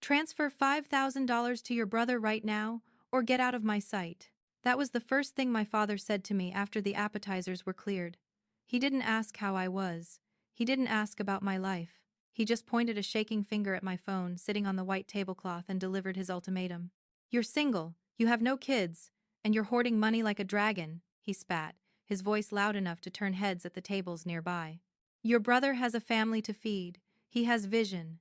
Transfer $5,000 to your brother right now, or get out of my sight. That was the first thing my father said to me after the appetizers were cleared. He didn't ask how I was. He didn't ask about my life. He just pointed a shaking finger at my phone sitting on the white tablecloth and delivered his ultimatum. You're single, you have no kids, and you're hoarding money like a dragon, he spat, his voice loud enough to turn heads at the tables nearby. Your brother has a family to feed. He has vision.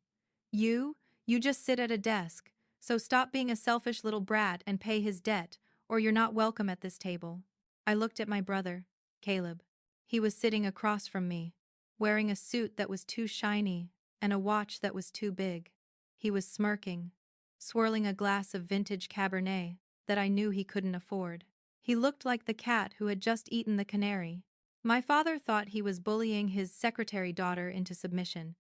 You just sit at a desk, so stop being a selfish little brat and pay his debt, or you're not welcome at this table. I looked at my brother, Caleb. He was sitting across from me, wearing a suit that was too shiny and a watch that was too big. He was smirking, swirling a glass of vintage Cabernet that I knew he couldn't afford. He looked like the cat who had just eaten the canary. My father thought he was bullying his secretary daughter into submission.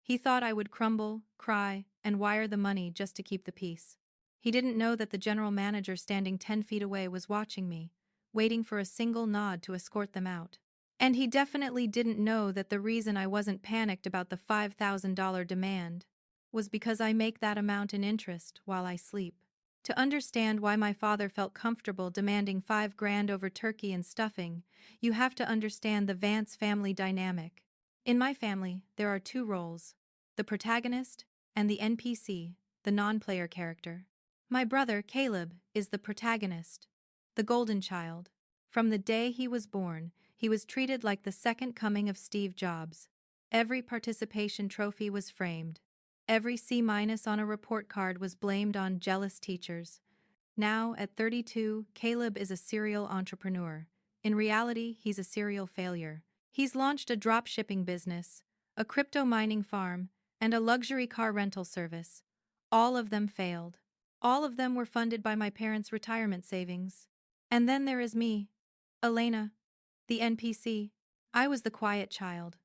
He thought I would crumble, cry, and wire the money just to keep the peace. He didn't know that the general manager standing 10 feet away was watching me, waiting for a single nod to escort them out. And he definitely didn't know that the reason I wasn't panicked about the $5,000 demand was because I make that amount in interest while I sleep. To understand why my father felt comfortable demanding $5,000 over turkey and stuffing, you have to understand the Vance family dynamic. In my family, there are two roles: the protagonist and the NPC, the non-player character. My brother, Caleb, is the protagonist, the golden child. From the day he was born, he was treated like the second coming of Steve Jobs. Every participation trophy was framed. Every C- on a report card was blamed on jealous teachers. Now, at 32, Caleb is a serial entrepreneur. In reality, he's a serial failure. He's launched a drop-shipping business, a crypto mining farm, and a luxury car rental service. All of them failed. All of them were funded by my parents' retirement savings. And then there is me, Elena, the NPC. I was the quiet child,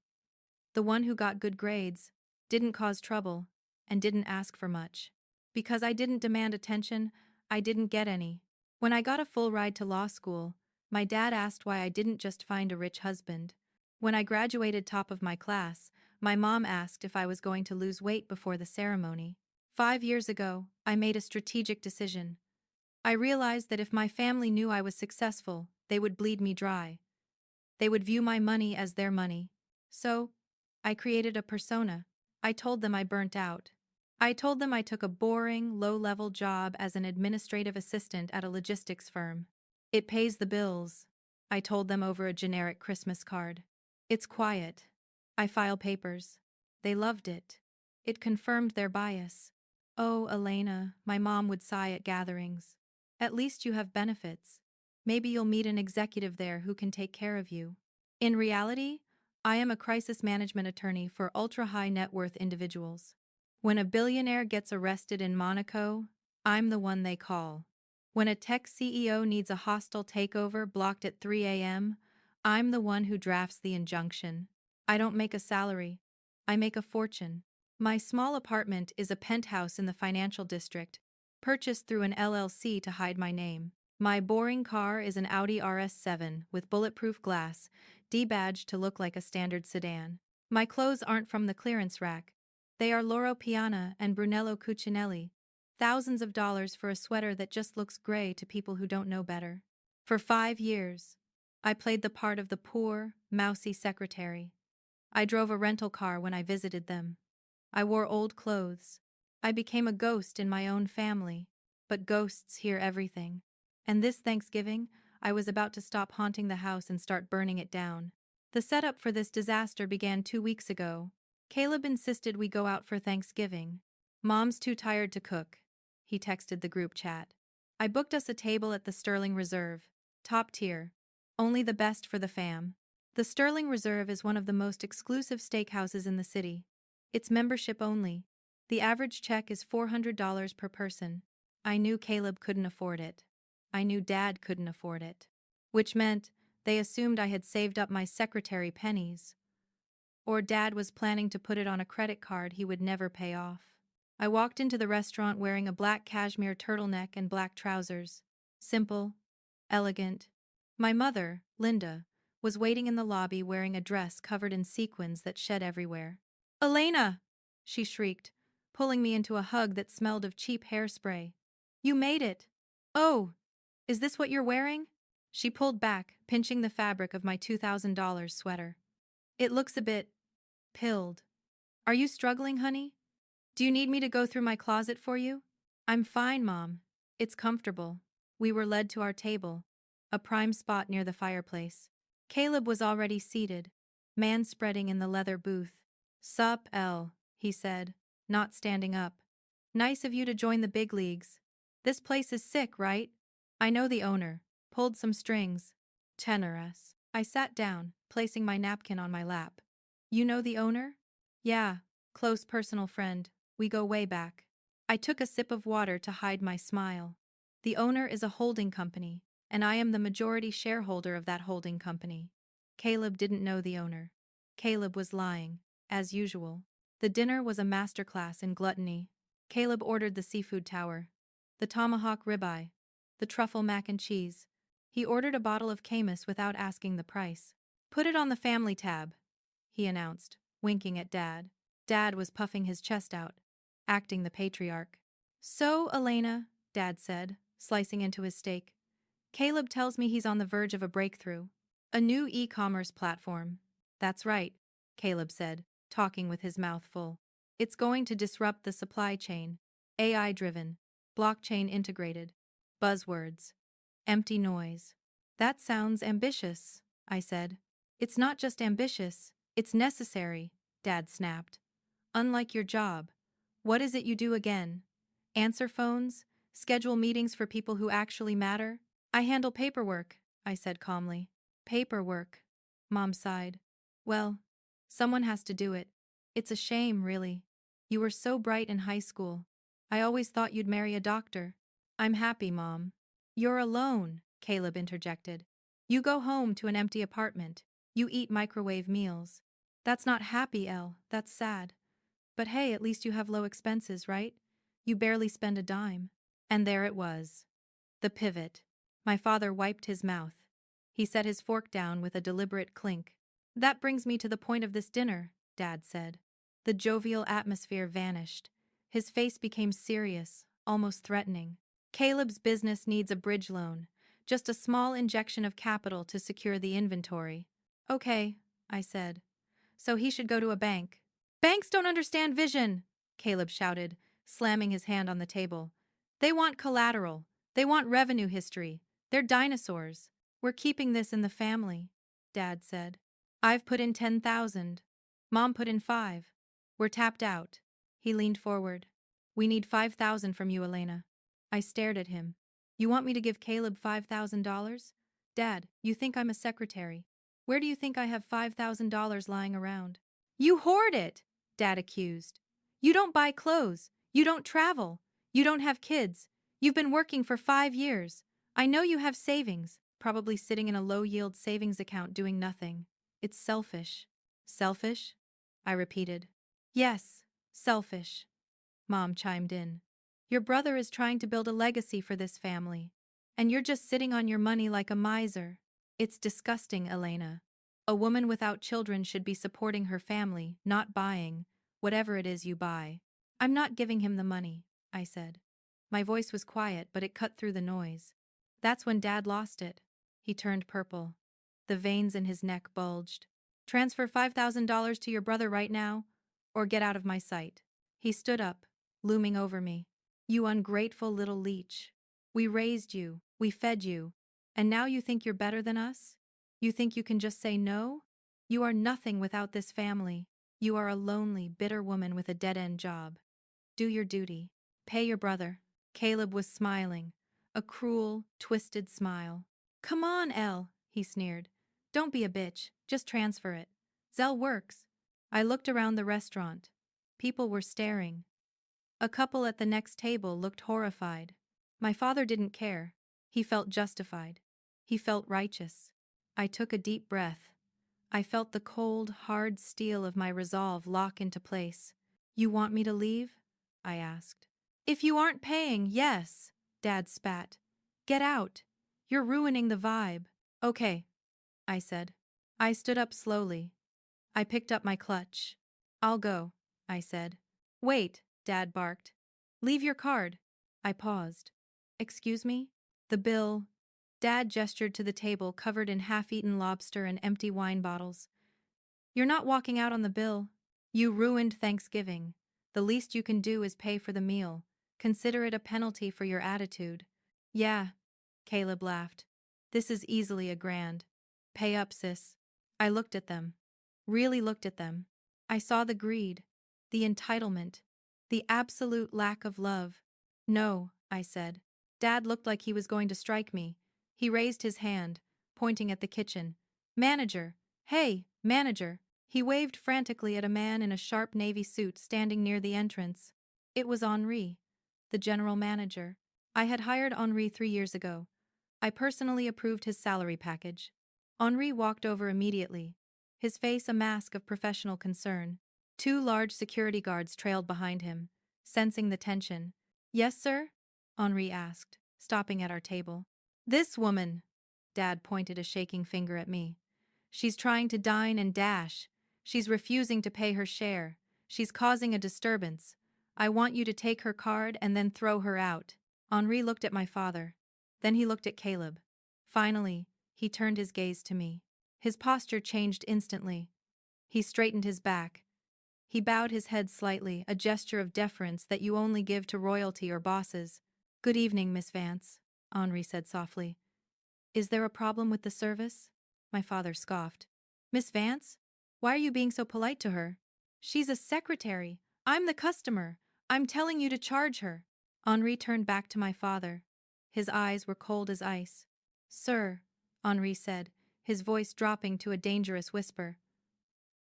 the one who got good grades, didn't cause trouble, and didn't ask for much. Because I didn't demand attention, I didn't get any. When I got a full ride to law school, my dad asked why I didn't just find a rich husband. When I graduated top of my class, my mom asked if I was going to lose weight before the ceremony. 5 years ago, I made a strategic decision. I realized that if my family knew I was successful, they would bleed me dry. They would view my money as their money. So, I created a persona. I told them I burnt out. I told them I took a boring, low-level job as an administrative assistant at a logistics firm. It pays the bills, I told them over a generic Christmas card. It's quiet. I file papers. They loved it. It confirmed their bias. Oh, Elena, my mom would sigh at gatherings. At least you have benefits. Maybe you'll meet an executive there who can take care of you. In reality, I am a crisis management attorney for ultra-high net worth individuals. When a billionaire gets arrested in Monaco, I'm the one they call. When a tech CEO needs a hostile takeover blocked at 3 a.m., I'm the one who drafts the injunction. I don't make a salary. I make a fortune. My small apartment is a penthouse in the financial district, purchased through an LLC to hide my name. My boring car is an Audi RS7 with bulletproof glass, debadged to look like a standard sedan. My clothes aren't from the clearance rack. They are Loro Piana and Brunello Cucinelli, thousands of dollars for a sweater that just looks gray to people who don't know better. For 5 years, I played the part of the poor, mousy secretary. I drove a rental car when I visited them. I wore old clothes. I became a ghost in my own family, but ghosts hear everything. And this Thanksgiving, I was about to stop haunting the house and start burning it down. The setup for this disaster began 2 weeks ago. Caleb insisted we go out for Thanksgiving. Mom's too tired to cook, he texted the group chat. I booked us a table at the Sterling Reserve, top tier, only the best for the fam. The Sterling Reserve is one of the most exclusive steakhouses in the city. It's membership only. The average check is $400 per person. I knew Caleb couldn't afford it. I knew Dad couldn't afford it. Which meant they assumed I had saved up my secretary pennies. Or Dad was planning to put it on a credit card he would never pay off. I walked into the restaurant wearing a black cashmere turtleneck and black trousers. Simple, elegant. My mother, Linda, was waiting in the lobby wearing a dress covered in sequins that shed everywhere. "Elena!" she shrieked, pulling me into a hug that smelled of cheap hairspray. You made it! Oh, is this what you're wearing? She pulled back, pinching the fabric of my $2,000 sweater. It looks a bit pilled. Are you struggling, honey? Do you need me to go through my closet for you? I'm fine, Mom. It's comfortable. We were led to our table, a prime spot near the fireplace. Caleb was already seated, man-spreading in the leather booth. Sup, Elle, he said, not standing up. Nice of you to join the big leagues. This place is sick, right? I know the owner. Pulled some strings. Generous. I sat down, placing my napkin on my lap. You know the owner? Yeah, close personal friend. We go way back. I took a sip of water to hide my smile. The owner is a holding company, and I am the majority shareholder of that holding company. Caleb didn't know the owner. Caleb was lying, as usual. The dinner was a masterclass in gluttony. Caleb ordered the seafood tower, the tomahawk ribeye, the truffle mac and cheese. He ordered a bottle of Camus without asking the price. Put it on the family tab, he announced, winking at Dad. Dad was puffing his chest out, acting the patriarch. So, Elena, Dad said, slicing into his steak. Caleb tells me he's on the verge of a breakthrough. A new e-commerce platform. That's right, Caleb said, talking with his mouth full. It's going to disrupt the supply chain. AI-driven, blockchain integrated. Buzzwords. Empty noise. That sounds ambitious, I said. It's not just ambitious, it's necessary, Dad snapped. Unlike your job. What is it you do again? Answer phones? Schedule meetings for people who actually matter? I handle paperwork, I said calmly. Paperwork. Mom sighed. Well, someone has to do it. It's a shame, really. You were so bright in high school. I always thought you'd marry a doctor. I'm happy, Mom. You're alone, Caleb interjected. You go home to an empty apartment. You eat microwave meals. That's not happy, Elle. That's sad. But hey, at least you have low expenses, right? You barely spend a dime. And there it was. The pivot. My father wiped his mouth. He set his fork down with a deliberate clink. That brings me to the point of this dinner, Dad said. The jovial atmosphere vanished. His face became serious, almost threatening. Caleb's business needs a bridge loan, just a small injection of capital to secure the inventory. Okay, I said. So he should go to a bank. Banks don't understand vision, Caleb shouted, slamming his hand on the table. They want collateral. They want revenue history. They're dinosaurs. We're keeping this in the family, Dad said. I've put in 10,000. Mom put in 5. We're tapped out. He leaned forward. We need 5,000 from you, Elena. I stared at him. You want me to give Caleb $5,000? Dad, you think I'm a secretary. Where do you think I have $5,000 lying around? You hoard it, Dad accused. You don't buy clothes. You don't travel. You don't have kids. You've been working for 5 years. I know you have savings, probably sitting in a low-yield savings account doing nothing. It's selfish. Selfish? I repeated. Yes, selfish. Mom chimed in. Your brother is trying to build a legacy for this family, and you're just sitting on your money like a miser. It's disgusting, Elena. A woman without children should be supporting her family, not buying whatever it is you buy. I'm not giving him the money, I said. My voice was quiet, but it cut through the noise. That's when Dad lost it. He turned purple. The veins in his neck bulged. Transfer $5,000 to your brother right now, or get out of my sight. He stood up, looming over me. You ungrateful little leech. We raised you, we fed you, and now you think you're better than us? You think you can just say no? You are nothing without this family. You are a lonely, bitter woman with a dead-end job. Do your duty. Pay your brother. Caleb was smiling, a cruel, twisted smile. Come on, Elle, he sneered. Don't be a bitch, just transfer it. Zelle works. I looked around the restaurant. People were staring. A couple at the next table looked horrified. My father didn't care. He felt justified. He felt righteous. I took a deep breath. I felt the cold, hard steel of my resolve lock into place. You want me to leave? I asked. If you aren't paying, yes, Dad spat. Get out. You're ruining the vibe. Okay, I said. I stood up slowly. I picked up my clutch. I'll go, I said. Wait, Dad barked. Leave your card. I paused. Excuse me? The bill. Dad gestured to the table covered in half-eaten lobster and empty wine bottles. You're not walking out on the bill. You ruined Thanksgiving. The least you can do is pay for the meal. Consider it a penalty for your attitude. Yeah, Caleb laughed. This is easily a grand. Pay up, sis. I looked at them. Really looked at them. I saw the greed, the entitlement, the absolute lack of love. No, I said. Dad looked like he was going to strike me. He raised his hand, pointing at the kitchen. Manager! Hey, manager! He waved frantically at a man in a sharp navy suit standing near the entrance. It was Henri, the general manager. I had hired Henri 3 years ago. I personally approved his salary package. Henri walked over immediately, his face a mask of professional concern. 2 large security guards trailed behind him, sensing the tension. Yes, sir? Henri asked, stopping at our table. This woman, Dad pointed a shaking finger at me. She's trying to dine and dash. She's refusing to pay her share. She's causing a disturbance. I want you to take her card and then throw her out. Henri looked at my father. Then he looked at Caleb. Finally, he turned his gaze to me. His posture changed instantly. He straightened his back. He bowed his head slightly, a gesture of deference that you only give to royalty or bosses. Good evening, Miss Vance, Henri said softly. Is there a problem with the service? My father scoffed. Miss Vance? Why are you being so polite to her? She's a secretary. I'm the customer. I'm telling you to charge her. Henri turned back to my father. His eyes were cold as ice. Sir, Henri said, his voice dropping to a dangerous whisper.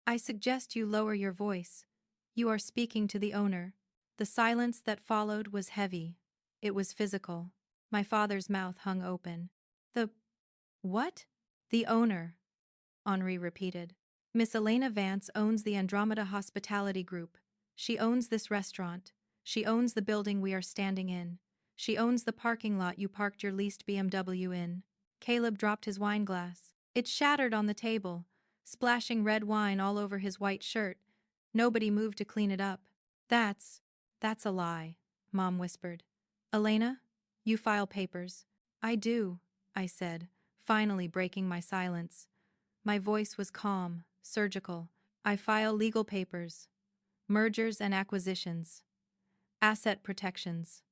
I suggest you lower your voice. You are speaking to the owner. The silence that followed was heavy. It was physical. My father's mouth hung open. The what? The owner, Henri repeated. Miss Elena Vance owns the Andromeda Hospitality Group. She owns this restaurant. She owns the building we are standing in. She owns the parking lot you parked your leased BMW in. Caleb dropped his wine glass. It shattered on the table, splashing red wine all over his white shirt. Nobody moved to clean it up. That's a lie, Mom whispered. Elena, you file papers. I do, I said, finally breaking my silence. My voice was calm, surgical. I file legal papers. Mergers and acquisitions. Asset protections.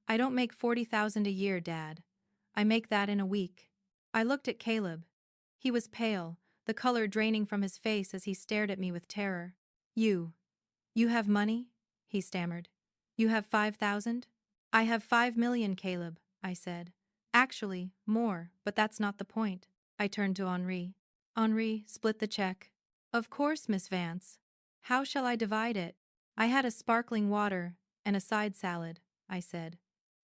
I don't make $40,000 a year, Dad. I make that in a week. I looked at Caleb. He was pale, the color draining from his face as he stared at me with terror. You have money? He stammered. You have 5,000? I have 5 million, Caleb, I said. Actually, more, but that's not the point. I turned to Henri. Henri, split the check. Of course, Miss Vance. How shall I divide it? I had a sparkling water and a side salad, I said.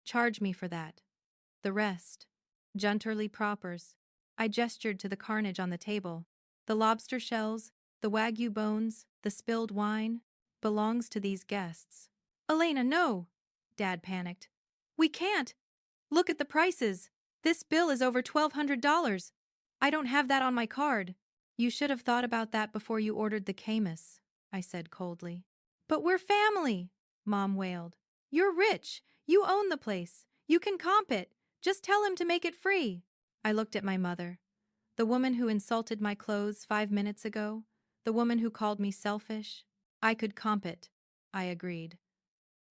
Charge me for that. The rest. Junterly propers. I gestured to the carnage on the table. The lobster shells, the wagyu bones, the spilled wine, belongs to these guests. Elena, no! Dad panicked. We can't! Look at the prices! This bill is over $1,200. I don't have that on my card. You should have thought about that before you ordered the Camus, I said coldly. But we're family, Mom wailed. You're rich. You own the place. You can comp it. Just tell him to make it free. I looked at my mother. The woman who insulted my clothes 5 minutes ago. The woman who called me selfish. I could comp it, I agreed.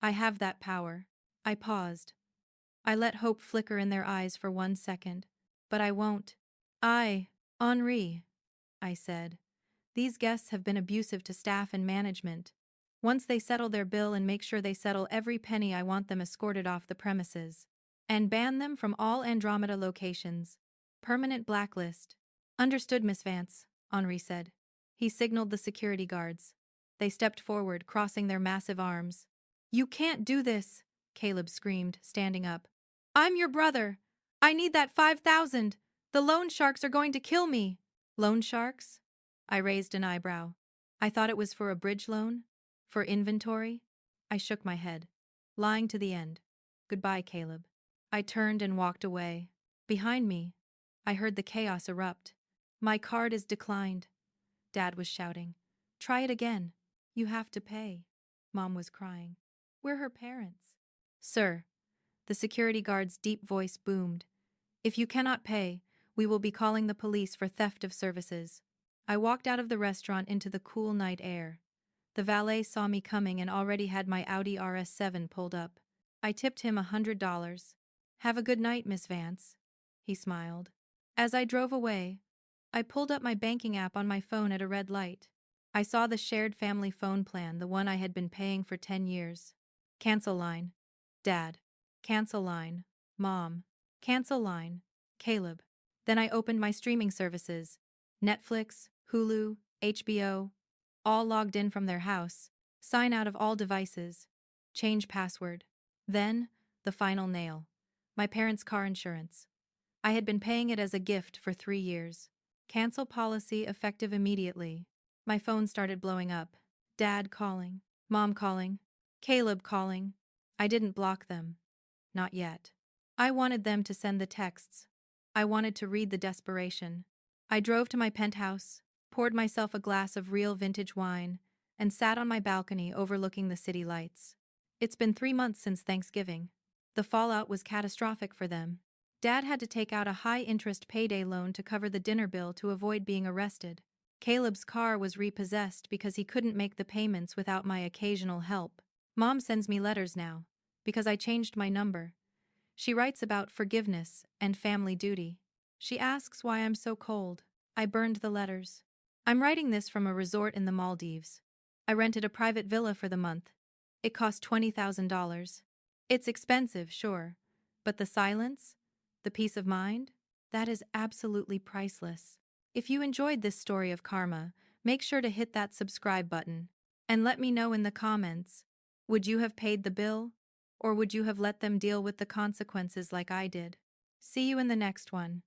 I have that power. I paused. I let hope flicker in their eyes for 1 second. But I won't. Henri, I said. These guests have been abusive to staff and management. Once they settle their bill and make sure they settle every penny, I want them escorted off the premises. And ban them from all Andromeda locations. Permanent blacklist. Understood, Miss Vance, Henri said. He signaled the security guards. They stepped forward, crossing their massive arms. You can't do this, Caleb screamed, standing up. I'm your brother. I need that 5,000. The loan sharks are going to kill me. Loan sharks? I raised an eyebrow. I thought it was for a bridge loan? For inventory? I shook my head. Lying to the end. Goodbye, Caleb. I turned and walked away. Behind me, I heard the chaos erupt. My card is declined. Dad was shouting. Try it again. You have to pay. Mom was crying. We're her parents. Sir, the security guard's deep voice boomed. If you cannot pay, we will be calling the police for theft of services. I walked out of the restaurant into the cool night air. The valet saw me coming and already had my Audi RS7 pulled up. I tipped him $100. Have a good night, Miss Vance. He smiled. As I drove away, I pulled up my banking app on my phone at a red light. I saw the shared family phone plan, the one I had been paying for 10 years. Cancel line. Dad. Cancel line. Mom. Cancel line. Caleb. Then I opened my streaming services. Netflix, Hulu, HBO, all logged in from their house. Sign out of all devices. Change password. Then, the final nail. My parents' car insurance. I had been paying it as a gift for 3 years. Cancel policy effective immediately. My phone started blowing up. Dad calling. Mom calling. Caleb calling. I didn't block them. Not yet. I wanted them to send the texts. I wanted to read the desperation. I drove to my penthouse, poured myself a glass of real vintage wine, and sat on my balcony overlooking the city lights. It's been 3 months since Thanksgiving. The fallout was catastrophic for them. Dad had to take out a high-interest payday loan to cover the dinner bill to avoid being arrested. Caleb's car was repossessed because he couldn't make the payments without my occasional help. Mom sends me letters now, because I changed my number. She writes about forgiveness and family duty. She asks why I'm so cold. I burned the letters. I'm writing this from a resort in the Maldives. I rented a private villa for the month. It cost $20,000. It's expensive, sure, but the silence, the peace of mind, that is absolutely priceless. If you enjoyed this story of karma, make sure to hit that subscribe button. And let me know in the comments, would you have paid the bill? Or would you have let them deal with the consequences like I did? See you in the next one.